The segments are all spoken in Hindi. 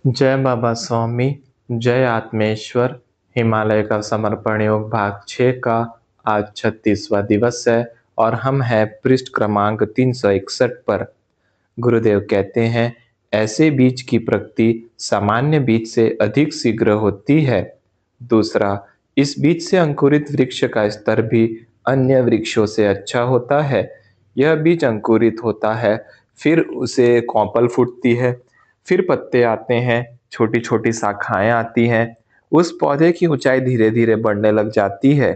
जय बाबा स्वामी, जय आत्मेश्वर। हिमालय का समर्पण योग भाग 6 का आज 36वां दिवस है और हम हैं पृष्ठ क्रमांक 361 पर। गुरुदेव कहते हैं, ऐसे बीज की प्रगति सामान्य बीज से अधिक शीघ्र होती है। दूसरा, इस बीज से अंकुरित वृक्ष का स्तर भी अन्य वृक्षों से अच्छा होता है। यह बीज अंकुरित होता है, फिर उसे कौपल फूटती है, फिर पत्ते आते हैं, छोटी छोटी शाखाएं आती हैं। उस पौधे की ऊंचाई धीरे धीरे बढ़ने लग जाती है।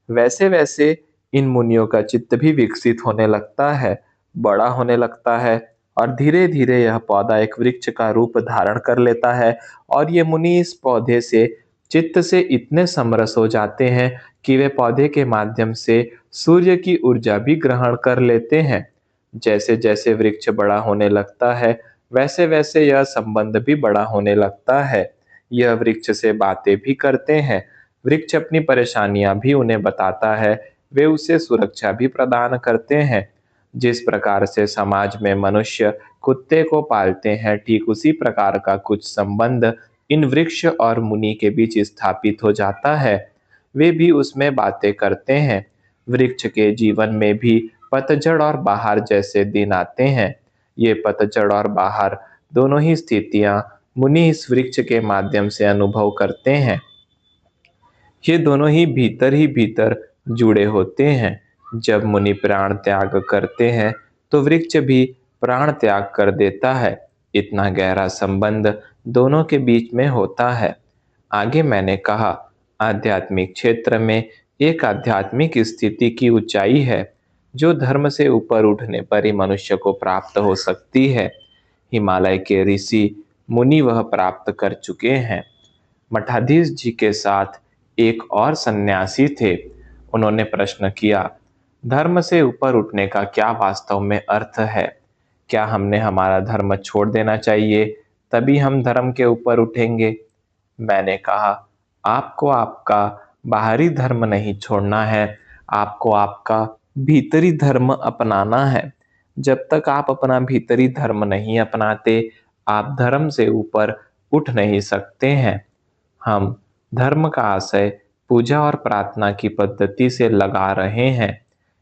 वैसे वैसे इन मुनियों का चित्त भी विकसित होने लगता है, बड़ा होने लगता है और धीरे धीरे यह पौधा एक वृक्ष का रूप धारण कर लेता है। और ये मुनि इस पौधे से चित्त से इतने समरस हो जाते हैं कि वे पौधे के माध्यम से सूर्य की ऊर्जा भी ग्रहण कर लेते हैं। जैसे जैसे वृक्ष बड़ा होने लगता है, वैसे वैसे यह संबंध भी बड़ा होने लगता है। यह वृक्ष से बातें भी करते हैं, वृक्ष अपनी परेशानियां भी उन्हें बताता है, वे उसे सुरक्षा भी प्रदान करते हैं। जिस प्रकार से समाज में मनुष्य कुत्ते को पालते हैं, ठीक उसी प्रकार का कुछ संबंध इन वृक्ष और मुनि के बीच स्थापित हो जाता है। वे भी उसमें बातें करते हैं। वृक्ष के जीवन में भी पतझड़ और बहार जैसे दिन आते हैं। ये पतझड़ और बहार दोनों ही स्थितियां मुनि इस वृक्ष के माध्यम से अनुभव करते हैं। ये दोनों ही भीतर जुड़े होते हैं। जब मुनि प्राण त्याग करते हैं तो वृक्ष भी प्राण त्याग कर देता है। इतना गहरा संबंध दोनों के बीच में होता है। आगे मैंने कहा, आध्यात्मिक क्षेत्र में एक आध्यात्मिक स्थिति की ऊंचाई है जो धर्म से ऊपर उठने पर ही मनुष्य को प्राप्त हो सकती है। हिमालय के ऋषि मुनि वह प्राप्त कर चुके हैं। मठाधीश जी के साथ एक और सन्यासी थे। उन्होंने प्रश्न किया, धर्म से ऊपर उठने का क्या वास्तव में अर्थ है? क्या हमने हमारा धर्म छोड़ देना चाहिए, तभी हम धर्म के ऊपर उठेंगे? मैंने कहा, आपको आपका बाहरी धर्म नहीं छोड़ना है, आपको आपका भीतरी धर्म अपनाना है। जब तक आप अपना भीतरी धर्म नहीं अपनाते, आप धर्म से ऊपर उठ नहीं सकते हैं। हम धर्म का आशय पूजा और प्रार्थना की पद्धति से लगा रहे हैं।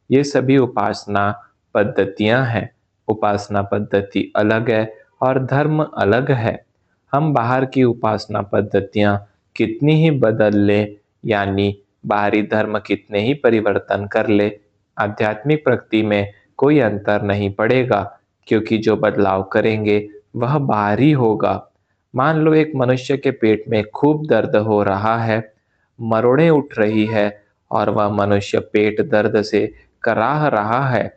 ये सभी उपासना पद्धतियां हैं। उपासना पद्धति अलग है और धर्म अलग है। हम बाहर की उपासना पद्धतियां कितनी ही बदल ले, यानी बाहरी धर्म कितने ही परिवर्तन कर ले, आध्यात्मिक प्रगति में कोई अंतर नहीं पड़ेगा, क्योंकि जो बदलाव करेंगे वह बाहरी होगा। मान लो एक मनुष्य के पेट में खूब दर्द हो रहा है, मरोड़ें उठ रही है और वह मनुष्य पेट दर्द से कराह रहा है।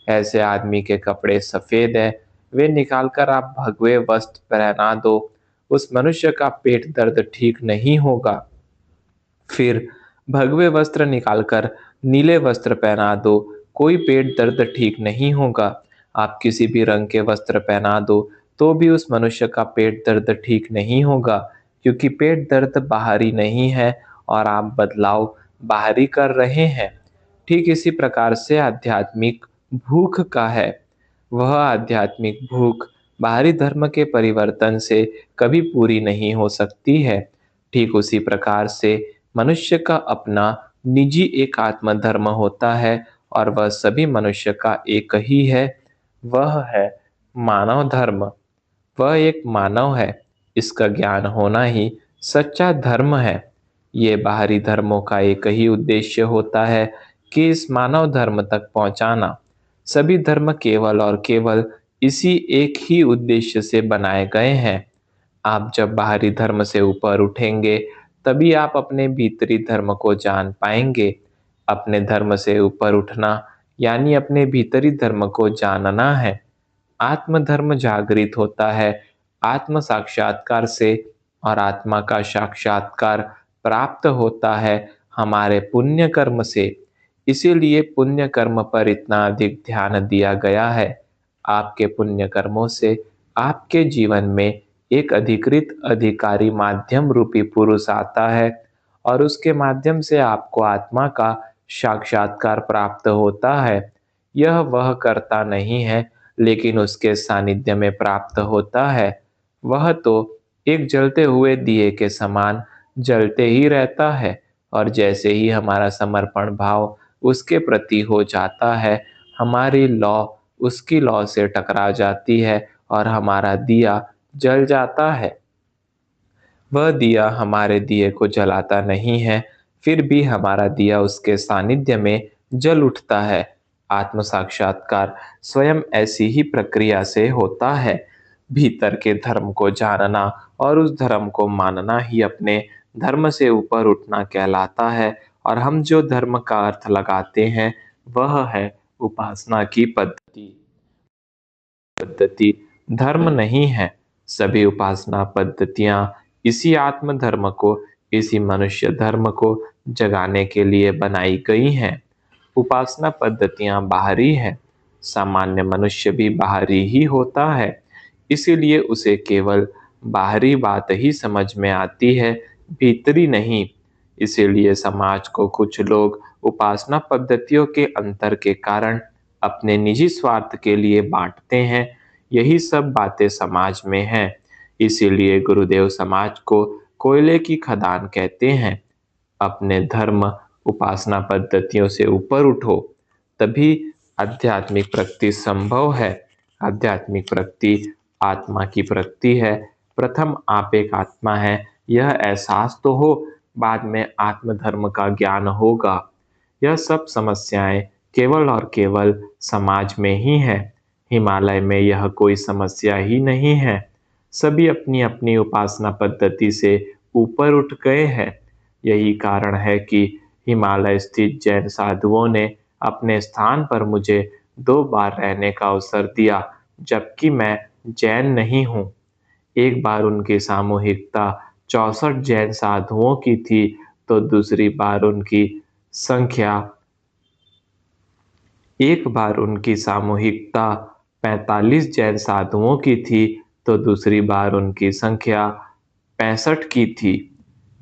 ऐसे आदमी के कपड़े सफेद हैं, वे निकालकर आप भगवे वस्त्र पहना दो, उस मनुष्य का पेट दर्द ठीक नहीं होगा। फिर भगवे वस्त्र निकालकर नीले वस्त्र पहना दो, कोई पेट दर्द ठीक नहीं होगा। आप किसी भी रंग के वस्त्र पहना दो तो भी उस मनुष्य का पेट दर्द ठीक नहीं होगा, क्योंकि पेट दर्द बाहरी नहीं है और आप बदलाव बाहरी कर रहे हैं। ठीक इसी प्रकार से आध्यात्मिक भूख का है। वह आध्यात्मिक भूख बाहरी धर्म के परिवर्तन से कभी पूरी नहीं हो सकती है। ठीक उसी प्रकार से मनुष्य का अपना निजी एक आत्म धर्म होता है और वह सभी मनुष्य का एक ही है। वह है मानव धर्म। वह एक मानव है, इसका ज्ञान होना ही सच्चा धर्म है। ये बाहरी धर्मों का एक ही उद्देश्य होता है कि इस मानव धर्म तक पहुंचाना। सभी धर्म केवल और केवल इसी एक ही उद्देश्य से बनाए गए हैं। आप जब बाहरी धर्म से ऊपर उठेंगे, तभी आप अपने भीतरी धर्म को जान पाएंगे। अपने धर्म से ऊपर उठना यानी अपने भीतरी धर्म को जानना है। आत्मधर्म जागृत होता है आत्म साक्षात्कार से, और आत्मा का साक्षात्कार प्राप्त होता है हमारे पुण्य कर्म से। इसीलिए पुण्य कर्म पर इतना अधिक ध्यान दिया गया है। आपके पुण्य कर्मों से आपके जीवन में एक अधिकृत अधिकारी माध्यम रूपी पुरुष आता है और उसके माध्यम से आपको आत्मा का साक्षात्कार प्राप्त होता है। यह वह करता नहीं है, लेकिन उसके सानिध्य में प्राप्त होता है। वह तो एक जलते हुए दिए के समान जलते ही रहता है, और जैसे ही हमारा समर्पण भाव उसके प्रति हो जाता है, हमारी लौ उसकी लौ से टकरा जाती है और हमारा दिया जल जाता है। वह दिया हमारे दिए को जलाता नहीं है, फिर भी हमारा दिया उसके सानिध्य में जल उठता है। आत्म साक्षात्कार स्वयं ऐसी ही प्रक्रिया से होता है। भीतर के धर्म को जानना और उस धर्म को मानना ही अपने धर्म से ऊपर उठना कहलाता है, और हम जो धर्म का अर्थ लगाते हैं वह है उपासना की पद्धति, धर्म नहीं है। सभी उपासना पद्धतियां इसी आत्म धर्म को, इसी मनुष्य धर्म को जगाने के लिए बनाई गई हैं। उपासना पद्धतियां बाहरी है, सामान्य मनुष्य भी बाहरी ही होता है, इसीलिए उसे केवल बाहरी बात ही समझ में आती है, भीतरी नहीं। इसीलिए समाज को कुछ लोग उपासना पद्धतियों के अंतर के कारण अपने निजी स्वार्थ के लिए बांटते हैं। यही सब बातें समाज में हैं। इसीलिए गुरुदेव समाज को कोयले की खदान कहते हैं। अपने धर्म उपासना पद्धतियों से ऊपर उठो, तभी आध्यात्मिक प्रगति संभव है। आध्यात्मिक प्रगति आत्मा की प्रगति है। प्रथम आप एक आत्मा है, यह एहसास तो हो, बाद में आत्मधर्म का ज्ञान होगा। यह सब समस्याएं केवल और केवल समाज में ही है। हिमालय में यह कोई समस्या ही नहीं है। सभी अपनी अपनी उपासना पद्धति से ऊपर उठ गए हैं। यही कारण है कि हिमालय स्थित जैन साधुओं ने अपने स्थान पर मुझे 2 बार रहने का अवसर दिया, जबकि मैं जैन नहीं हूँ। एक बार उनकी सामूहिकता 64 जैन साधुओं की थी, तो दूसरी बार उनकी संख्या एक बार उनकी सामूहिकता 45 जैन साधुओं की थी, तो दूसरी बार उनकी संख्या 65 की थी।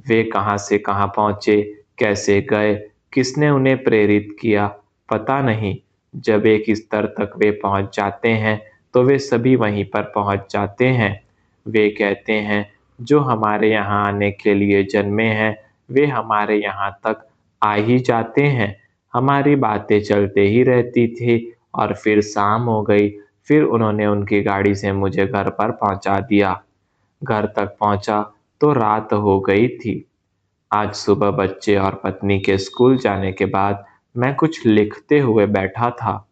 वे कहाँ से कहाँ पहुँचे, कैसे गए, किसने उन्हें प्रेरित किया, पता नहीं। जब एक स्तर तक वे पहुँच जाते हैं, तो वे सभी वहीं पर पहुँच जाते हैं। वे कहते हैं, जो हमारे यहाँ आने के लिए जन्मे हैं, वे हमारे यहाँ तक आ ही जाते हैं। हमारी बातें चलते ही रहती थी, और फिर शाम हो गई। फिर उन्होंने उनकी गाड़ी से मुझे घर पर पहुँचा दिया। घर तक पहुँचा तो रात हो गई थी। आज सुबह बच्चे और पत्नी के स्कूल जाने के बाद मैं कुछ लिखते हुए बैठा था।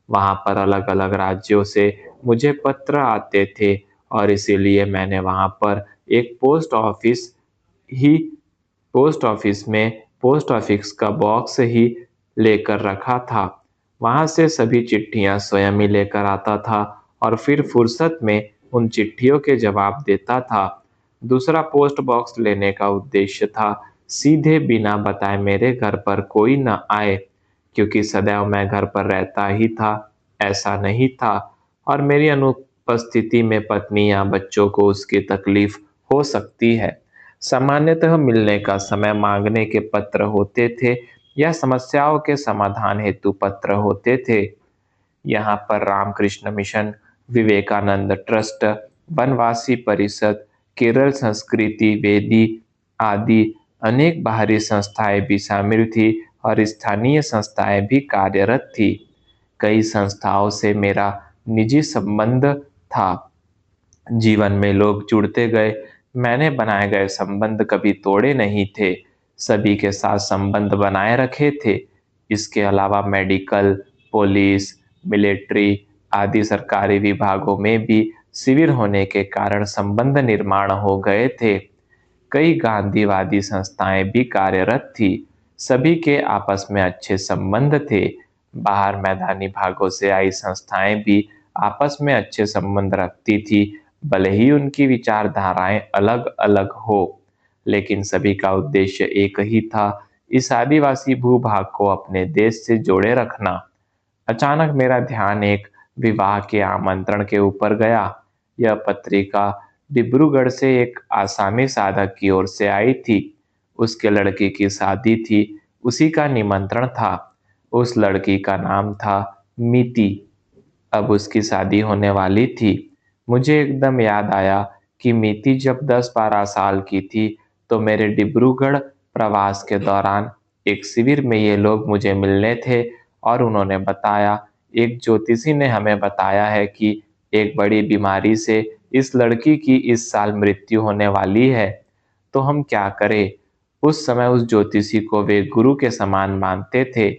वहाँ पर अलग-अलग राज्यों से मुझे पत्र आते थे, और इसीलिए मैंने वहाँ पर एक ही पोस्ट ऑफिस में पोस्ट ऑफिस का बॉक्स ही लेकर रखा था। वहाँ से सभी चिट्ठियाँ स्वयं ही लेकर आता था, और फिर फुर्सत में उन चिट्ठियों के जवाब देता था। दूसरा पोस्ट बॉक्स लेने का उद्देश्य था सीधे बिना बताए मेरे घर पर कोई न आए, क्योंकि सदैव मैं घर पर रहता ही था, ऐसा नहीं था, और मेरी अनुपस्थिति में पत्नी या बच्चों को उसकी तकलीफ हो सकती है। सामान्यतः मिलने का समय मांगने के पत्र होते थे, या समस्याओं के समाधान हेतु पत्र होते थे। यहाँ पर रामकृष्ण मिशन, विवेकानंद ट्रस्ट, वनवासी परिषद, केरल संस्कृति वेदी आदि अनेक बाहरी संस्थाएं भी शामिल थी, और स्थानीय संस्थाएं भी कार्यरत थी। कई संस्थाओं से मेरा निजी संबंध था। जीवन में लोग जुड़ते गए, मैंने बनाए गए संबंध कभी तोड़े नहीं थे, सभी के साथ संबंध बनाए रखे थे। इसके अलावा मेडिकल, पुलिस, मिलिट्री आदि सरकारी विभागों में भी शिविर होने के कारण संबंध निर्माण हो गए थे। कई गांधीवादी संस्थाएं भी कार्यरत थी, सभी के आपस में अच्छे संबंध थे। बाहर मैदानी भागों से आई संस्थाएं भी आपस में अच्छे संबंध रखती थी, भले ही उनकी विचारधाराएं अलग-अलग हो, लेकिन सभी का उद्देश्य एक ही था, इस आदिवासी भूभाग को अपने देश से जोड़े रखना। अचानक मेरा ध्यान एक विवाह के आमंत्रण के ऊपर गया। यह पत्रिका डिब्रूगढ़ से एक आसामी साधक की ओर से आई थी। उसके लड़की की शादी थी, उसी का निमंत्रण था। उस लड़की का नाम था मीति। अब उसकी शादी होने वाली थी। मुझे एकदम याद आया कि मिति जब 10-12 साल की थी तो मेरे डिब्रूगढ़ प्रवास के दौरान एक शिविर में ये लोग मुझे मिलने थे और उन्होंने बताया, एक ज्योतिषी ने हमें बताया है कि एक बड़ी बीमारी से इस लड़की की इस साल मृत्यु होने वाली है। तो हम क्या करें? उस समय उस ज्योतिषी को वे गुरु के समान मानते थे।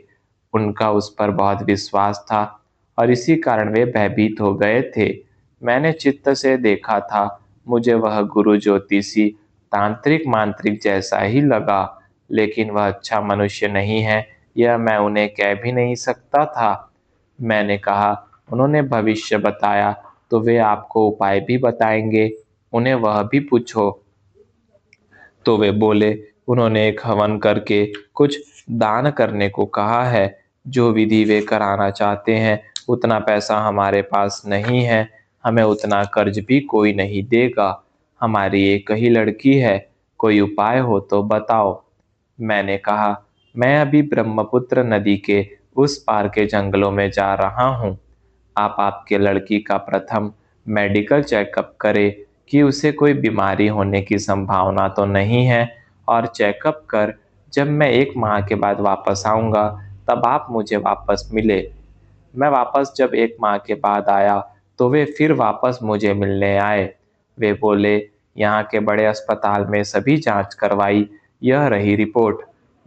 उनका उस पर बहुत विश्वास था और इसी कारण वे भयभीत हो गए थे। मैंने चित्त से देखा था, मुझे वह गुरु ज्योतिषी तांत्रिक मांत्रिक जैसा ही लगा, लेकिन वह अच्छा मनुष्य नहीं है, यह मैं उन्हें कह भी नहीं सकता था। मैंने कहा, उन्होंने भविष्य बताया तो वे आपको उपाय भी बताएंगे, उन्हें वह भी पूछो। तो वे बोले, उन्होंने एक हवन करके कुछ दान करने को कहा है। जो विधि वे कराना चाहते हैं, उतना पैसा हमारे पास नहीं है, हमें उतना कर्ज भी कोई नहीं देगा। हमारी एक ही लड़की है, कोई उपाय हो तो बताओ। मैंने कहा, मैं अभी ब्रह्मपुत्र नदी के उस पार के जंगलों में जा रहा हूँ। आप आपके लड़की का प्रथम मेडिकल चेकअप करें कि उसे कोई बीमारी होने की संभावना तो नहीं है, और चेकअप कर जब मैं 1 माह के बाद वापस आऊँगा, तब आप मुझे वापस मिले। मैं वापस जब 1 माह के बाद आया, तो वे फिर वापस मुझे मिलने आए। वे बोले, यहाँ के बड़े अस्पताल में सभी जाँच करवाई, यह रही रिपोर्ट।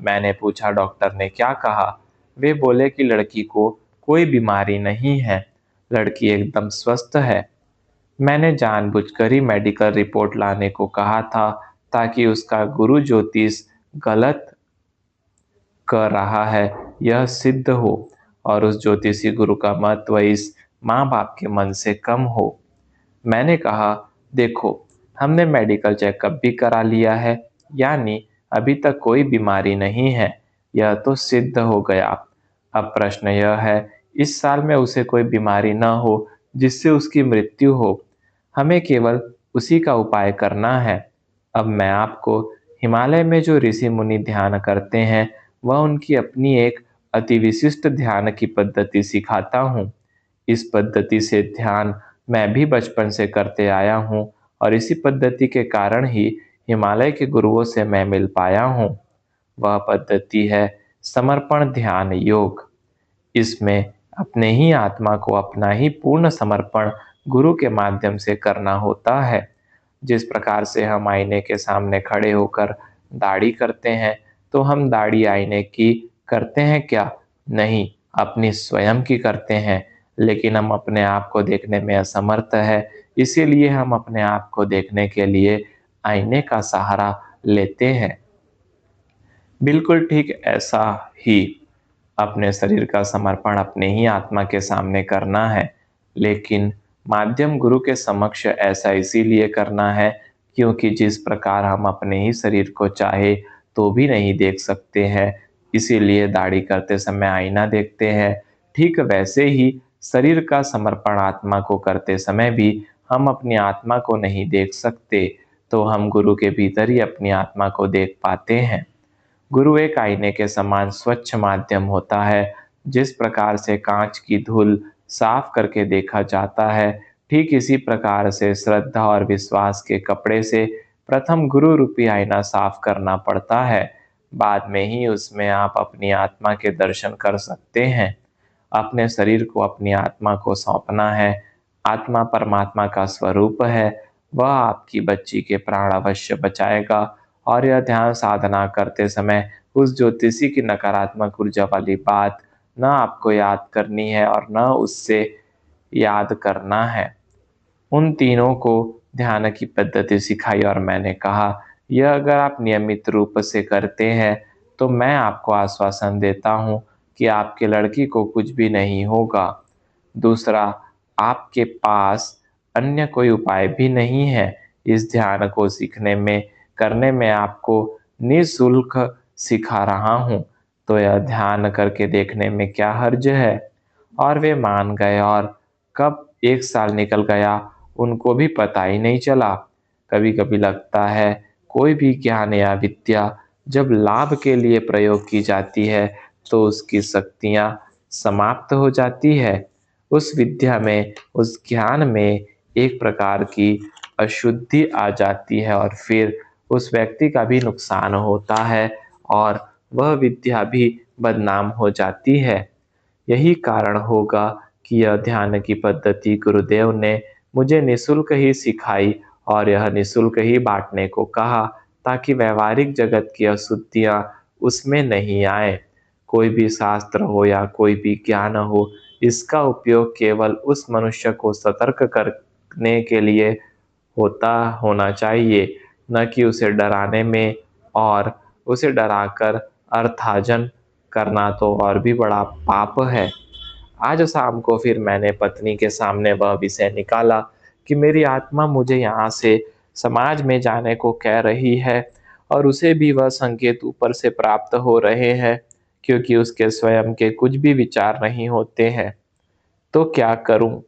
मैंने पूछा, डॉक्टर ने क्या कहा? वे बोले कि लड़की को कोई बीमारी नहीं है, लड़की एकदम स्वस्थ है। मैंने जानबूझकर ही मेडिकल रिपोर्ट लाने को कहा था, ताकि उसका गुरु ज्योतिष गलत कर रहा है यह सिद्ध हो और उस ज्योतिषी गुरु का महत्व इस माँ-बाप के मन से कम हो। मैंने कहा, देखो, हमने मेडिकल चेकअप भी करा लिया है, यानी अभी तक कोई बीमारी नहीं है, यह तो सिद्ध हो गया। अब प्रश्न यह है, इस साल में उसे कोई बीमारी न हो जिससे उसकी मृत्यु हो। हमें केवल उसी का उपाय करना है। अब मैं आपको हिमालय में जो ऋषि मुनि ध्यान करते हैं, वह उनकी अपनी एक अति विशिष्ट ध्यान की पद्धति सिखाता हूँ। इस पद्धति से ध्यान मैं भी बचपन से करते आया हूँ और इसी पद्धति के कारण ही हिमालय के गुरुओं से मैं मिल पाया हूँ। वह पद्धति है समर्पण ध्यान योग। इसमें अपने ही आत्मा को अपना ही पूर्ण समर्पण गुरु के माध्यम से करना होता है। जिस प्रकार से हम आईने के सामने खड़े होकर दाढ़ी करते हैं, तो हम दाढ़ी आईने की करते हैं क्या? नहीं, अपनी स्वयं की करते हैं। लेकिन हम अपने आप को देखने में असमर्थ है, इसीलिए हम अपने आप को देखने के लिए आईने का सहारा लेते हैं। बिल्कुल ठीक ऐसा ही अपने शरीर का समर्पण अपने ही आत्मा के सामने करना है, लेकिन माध्यम गुरु के समक्ष ऐसा इसीलिए करना है, क्योंकि जिस प्रकार हम अपने ही शरीर को चाहे तो भी नहीं देख सकते हैं, इसीलिए दाढ़ी करते समय आईना देखते हैं। ठीक वैसे ही शरीर का समर्पण आत्मा को करते समय भी हम अपनी आत्मा को नहीं देख सकते, तो हम गुरु के भीतर ही अपनी आत्मा को देख पाते हैं। गुरु एक आईने के समान स्वच्छ माध्यम होता है। जिस प्रकार से कांच की धूल साफ करके देखा जाता है, ठीक इसी प्रकार से श्रद्धा और विश्वास के कपड़े से प्रथम गुरु रूपी आईना साफ करना पड़ता है। बाद में ही उसमें आप अपनी आत्मा के दर्शन कर सकते हैं। अपने शरीर को अपनी आत्मा को सौंपना है। आत्मा परमात्मा का स्वरूप है, वह आपकी बच्ची के प्राण अवश्य बचाएगा। और यह ध्यान साधना करते समय उस ज्योतिषी की नकारात्मक ऊर्जा वाली बात न आपको याद करनी है और न उससे याद करना है। उन तीनों को ध्यान की पद्धति सिखाई और मैंने कहा, यह अगर आप नियमित रूप से करते हैं, तो मैं आपको आश्वासन देता हूँ कि आपकी लड़की को कुछ भी नहीं होगा। दूसरा, आपके पास अन्य कोई उपाय भी नहीं है। इस ध्यान को सीखने में, करने में आपको निःशुल्क सिखा रहा हूँ, तो यह ध्यान करके देखने में क्या हर्ज है? और वे मान गए और कब 1 साल निकल गया, उनको भी पता ही नहीं चला। कभी-कभी लगता है, कोई भी ज्ञान या विद्या जब लाभ के लिए प्रयोग की जाती है, तो उसकी शक्तियाँ समाप्त हो जाती है। उस विद्या में, उस ज्ञान में एक प्रकार की अशुद्धि आ जाती है और फिर उस व्यक्ति का भी नुकसान होता है और वह विद्या भी बदनाम हो जाती है। यही कारण होगा कि यह ध्यान की पद्धति गुरुदेव ने मुझे निःशुल्क ही सिखाई और यह निःशुल्क ही बांटने को कहा, ताकि व्यवहारिक जगत की अशुद्धियां उसमें नहीं आए। कोई भी शास्त्र हो या कोई भी ज्ञान हो, इसका उपयोग केवल उस मनुष्य को सतर्क करने के लिए होता होना चाहिए, न कि उसे डराने में। और उसे डराकर अर्थार्जन करना तो और भी बड़ा पाप है। आज शाम को फिर मैंने पत्नी के सामने वह विषय निकाला कि मेरी आत्मा मुझे यहाँ से समाज में जाने को कह रही है और उसे भी वह संकेत ऊपर से प्राप्त हो रहे हैं, क्योंकि उसके स्वयं के कुछ भी विचार नहीं होते हैं। तो क्या करूं?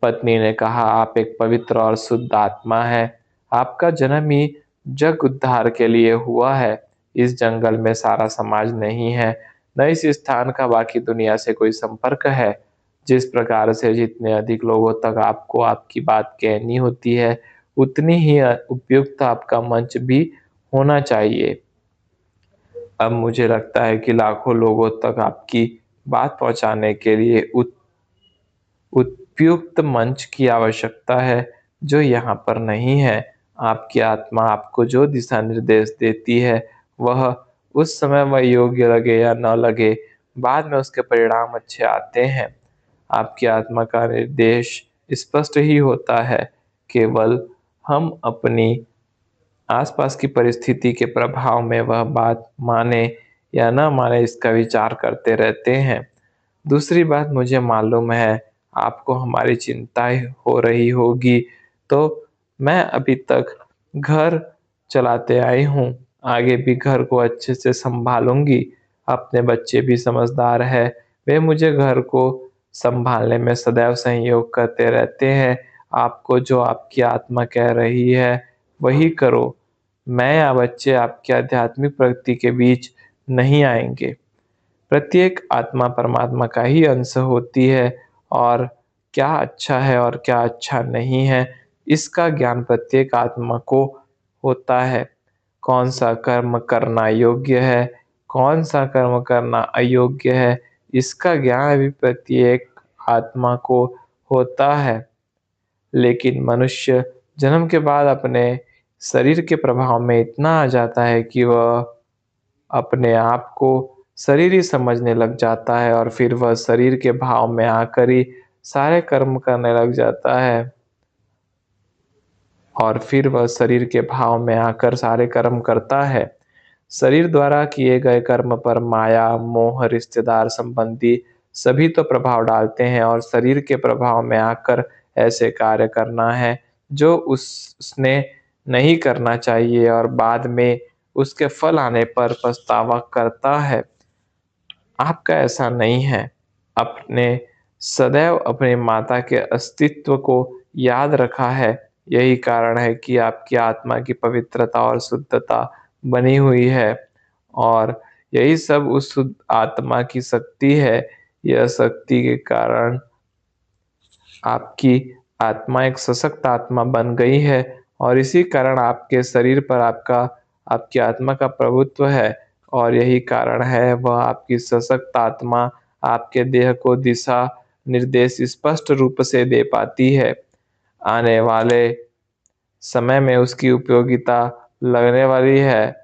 पत्नी ने कहा, आप एक पवित्र और शुद्ध आत्मा है। आपका जन्म ही जग उद्धार के लिए हुआ है। इस जंगल में सारा समाज नहीं है, न इस स्थान का बाकी दुनिया से कोई संपर्क है। जिस प्रकार से जितने अधिक लोगों तक आपको आपकी बात कहनी होती है, उतनी ही उपयुक्त आपका मंच भी होना चाहिए। अब मुझे लगता है कि लाखों लोगों तक आपकी बात पहुंचाने के लिए उपयुक्त मंच की आवश्यकता है, जो यहाँ पर नहीं है। आपकी आत्मा आपको जो दिशा निर्देश देती है, वह उस समय वह योग्य लगे या न लगे, बाद में उसके परिणाम अच्छे आते हैं। आपकी आत्मा का निर्देश स्पष्ट ही होता है, केवल हम अपनी आसपास की परिस्थिति के प्रभाव में वह बात माने या न माने इसका विचार करते रहते हैं। दूसरी बात, मुझे मालूम है आपको हमारी चिंताएँ हो रही होगी, तो मैं अभी तक घर चलाते आई हूँ, आगे भी घर को अच्छे से सँभालूँगी। अपने बच्चे भी समझदार हैं, वे मुझे घर को सँभालने में सदैव सहयोग करते रहते हैं। आपको जो आपकी आत्मा कह रही है, वही करो। मैं या बच्चे आपकी आध्यात्मिक प्रगति के बीच नहीं आएँगे। प्रत्येक आत्मा परमात्मा का ही अंश होती है और क्या अच्छा है और क्या अच्छा नहीं है, इसका ज्ञान प्रत्येक आत्मा को होता है। कौन सा कर्म करना योग्य है, कौन सा कर्म करना अयोग्य है, इसका ज्ञान भी प्रत्येक आत्मा को होता है। लेकिन मनुष्य जन्म के बाद अपने शरीर के प्रभाव में इतना आ जाता है कि वह अपने आप को शरीर ही समझने लग जाता है और फिर वह शरीर के भाव में आकर ही सारे कर्म करने लग जाता है और फिर वह शरीर के भाव में आकर सारे कर्म करता है। शरीर द्वारा किए गए कर्म पर माया, मोह, रिश्तेदार, संबंधी सभी तो प्रभाव डालते हैं और शरीर के प्रभाव में आकर ऐसे कार्य करना है जो उसने नहीं करना चाहिए और बाद में उसके फल आने पर पछतावा करता है। आपका ऐसा नहीं है। आपने सदैव अपनी माता के अस्तित्व को याद रखा है। यही कारण है कि आपकी आत्मा की पवित्रता और शुद्धता बनी हुई है और यही सब उस शुद्ध आत्मा की शक्ति है। यह शक्ति के कारण आपकी आत्मा एक सशक्त आत्मा बन गई है और इसी कारण आपके शरीर पर आपकी आत्मा का प्रभुत्व है और यही कारण है वह आपकी सशक्त आत्मा आपके देह को दिशा निर्देश स्पष्ट रूप से दे पाती है। आने वाले समय में उसकी उपयोगिता लगने वाली है।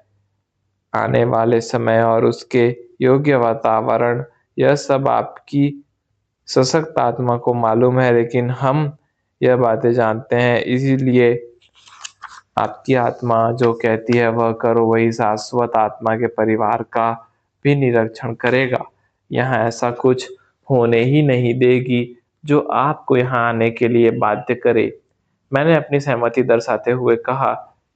आने वाले समय और उसके योग्य वातावरण, यह सब आपकी सशक्त आत्मा को मालूम है, लेकिन हम यह बातें जानते हैं, इसीलिए आपकी आत्मा जो कहती है वह करो, वही शाश्वत आत्मा के परिवार का भी निरीक्षण करेगा। यहाँ ऐसा कुछ होने ही नहीं देगी जो आपको यहाँ आने के लिए बाध्य करे। मैंने अपनी सहमति दर्शाते हुए कहा,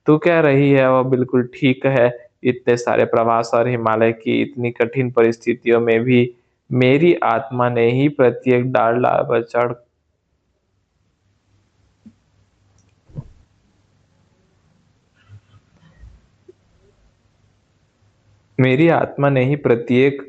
तू कह रही है वह बिल्कुल ठीक है। इतने सारे प्रवास और हिमालय की इतनी कठिन परिस्थितियों में भी मेरी आत्मा ने ही प्रत्येक डाल पर चढ़ मेरी आत्मा ने ही प्रत्येक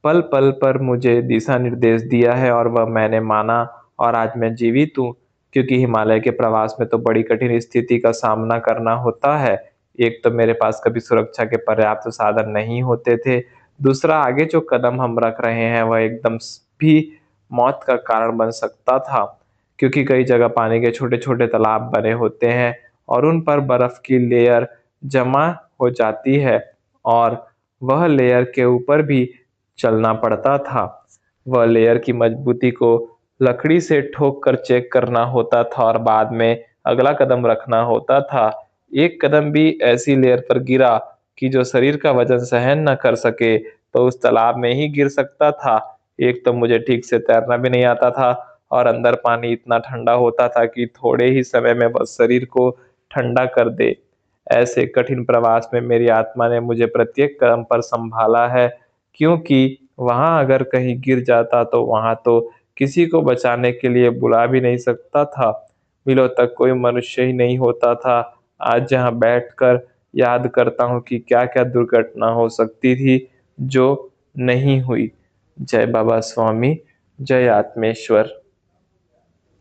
पल-पल पर मुझे दिशा निर्देश दिया है और वह मैंने माना और आज मैं जीवित हूँ। क्योंकि हिमालय के प्रवास में तो बड़ी कठिन स्थिति का सामना करना होता है। एक तो मेरे पास कभी सुरक्षा के पर्याप्त साधन नहीं होते थे, दूसरा आगे जो कदम हम रख रहे हैं वह एकदम भी मौत का कारण बन सकता था, क्योंकि कई जगह पानी के छोटे-छोटे तालाब बने होते हैं और उन पर बर्फ की लेयर जमा हो जाती है और वह लेयर के ऊपर भी चलना पड़ता था। वह लेयर की मजबूती को लकड़ी से ठोक कर चेक करना होता था और बाद में अगला कदम रखना होता था। एक कदम भी ऐसी लेयर पर गिरा कि जो शरीर का वजन सहन न कर सके, तो उस तालाब में ही गिर सकता था। एक तो मुझे ठीक से तैरना भी नहीं आता था और अंदर पानी इतना ठंडा होता था कि थोड़े ही समय में बस शरीर को ठंडा कर दे। ऐसे कठिन प्रवास में मेरी आत्मा ने मुझे प्रत्येक कदम पर सँभाला है, क्योंकि वहाँ अगर कहीं गिर जाता तो वहाँ तो किसी को बचाने के लिए बुला भी नहीं सकता था। मिलों तक कोई मनुष्य ही नहीं होता था। आज यहाँ बैठकर याद करता हूँ कि क्या-क्या दुर्घटना हो सकती थी, जो नहीं हुई। जय बाबा स्वामी, जय आत्मेश्वर।